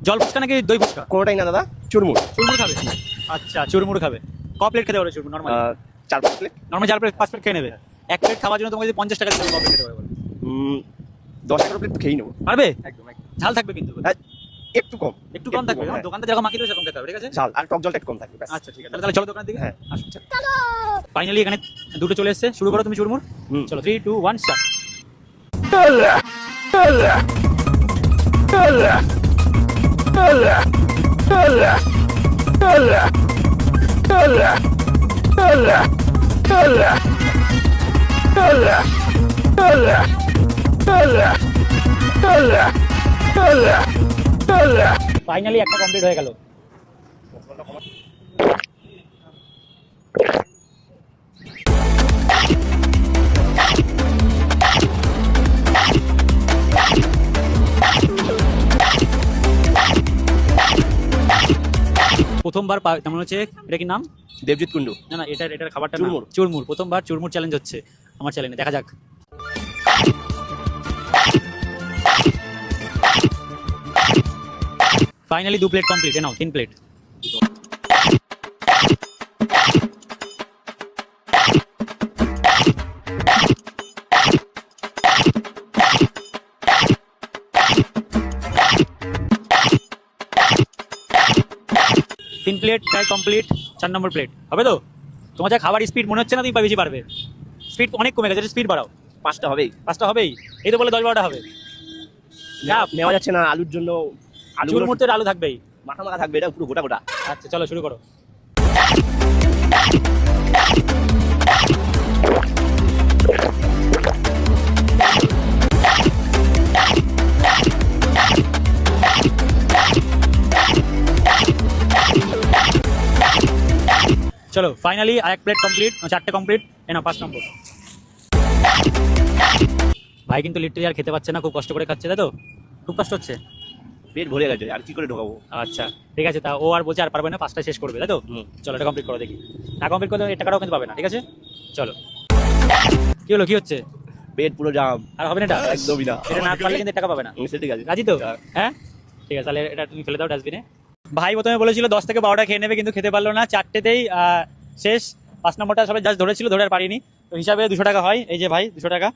জল ফুচকা নাকি দই ফুচকা? কোনোটাই না দাদা, চুরমুর। চুরমুর খাবে? আচ্ছা, চুরমুর খাবে। ক প্লেট খেতে পারবে churmur normally? 4-5 plate. Normally 4 plate 5 plate খেয়ে নেবে। এক প্লেট খাওয়ার জন্য তোমাকে যদি 50 টাকা দিতে হবে, ক প্লেট খেতে পারবে? 10-11 প্লেট তো খেয়েই নেবো। পারবে? একদম একদম। ঝাল থাকবে কিন্তু। একটু কম। একটু কম থাকবে। হ্যাঁ। দোকানটা যেরকম মাখিয়ে দেবে সেরকম খেতে হবে, ঠিক আছে? ঝাল আর টক জলটা একটু কম থাকবে ব্যাস। আচ্ছা ঠিক আছে, তাহলে চলো দোকানের দিকে। হ্যাঁ। আসুন। ফাইনালি এখানে দুটো চলে এসেছে, শুরু করো তুমি চুরমুর। চলো 3 2 1 স্টার্ট। ফাইনালি একটা কমপ্লিট হয়ে গেল। প্রথমবার তেমন হচ্ছে, এটা কি নাম? দেবজিৎ কুন্ডু। না না, এটার খাবারটা নাম চুরমুর। চুরমুর। প্রথমবার চুরমুর চ্যালেঞ্জ হচ্ছে আমার চ্যালেঞ্জে, দেখা যাক। ফাইনালি 2 প্লেট কমপ্লিট, নাও 3 প্লেট। তিন প্লেট প্রায় কমপ্লিট। 4 নম্বর প্লেট হবে তো? তোমার যা খাবার স্পিড মনে হচ্ছে না তুমি বেশি পারবে। স্পিড অনেক কমে গেছে, স্পিড বাড়াও। 5টা হবেই। 5টা হবেই? এই তো বলে 10-12টা হবে। নেওয়া যাচ্ছে না আলুর জন্য। আলুর মধ্যে আলু থাকবেই। মাথা মাথা থাকবে, এটা পুরো গোটা গোটা। আচ্ছা চলো শুরু করো। চলো ফাইনালি আর এক প্লেট কমপ্লিট, 4টে কমপ্লিট। এনা 5 নম্বর। ভাই কিন্তু লিটারি আর খেতে পাচ্ছে না, খুব কষ্ট করে খাচ্ছে, তাই তো? খুব কষ্ট হচ্ছে। পেট ভরে গেছে, আর কি করে ঢোকাবো? আচ্ছা ঠিক আছে, তা ও আর বলছে আর পারবে না, 5টা শেষ করবে, তাই তো? চলো এটা কমপ্লিট করো দেখি। না কমপ্লিট করলে 1 টাকাটাও কিন্তু পাবে না, ঠিক আছে? চলো। কি হলো, কি হচ্ছে? পেট পুরো জাম। আর হবে না এটা? একদমই না। এটা না পারলে কিন্তু 1 টাকা পাবে না। ঠিক আছে। রাজি তো? হ্যাঁ ঠিক আছে, তাহলে এটা তুমি ফেলে দাও ডাস্টবিনে। ভাই প্রথমে বলেছিল 10 থেকে 12টা খেয়ে নেবে, কিন্তু খেতে পারলো না, 4টেতেই শেষ। 5 নম্বরটা সবাই জাস্ট ধরেছিল, ধরে আর পারিনি। তো হিসাবে 200 টাকা হয়। এই যে ভাই 200 টাকা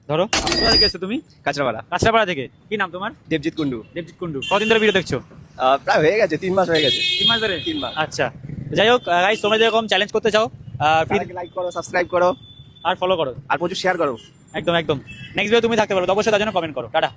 ধরো। কোথা থেকে এসছো তুমি? কাঁচরাপাড়া। কাঁচরাপাড়া থেকে। কি নাম তোমার? দেবজিৎ কুন্ডু। দেবজিৎ কুন্ডু। কতদিন ধরে ভিডিও দেখছো? প্রায় হয়ে গেছে, 3 মাস হয়ে গেছে। 3 মাস ধরে? 3 মাস। আচ্ছা যাই হোক গাইস, তোমরা যেরকম চ্যালেঞ্জ করতে চাও লাইক করো, সাবস্ক্রাইব করো আর ফলো করো, আর প্রচুর শেয়ার করো। একদম একদম। নেক্সট ভিডিও তুমি থাকতে পারো তো, অবশ্যই তার জন্য কমেন্ট করো। টাটা।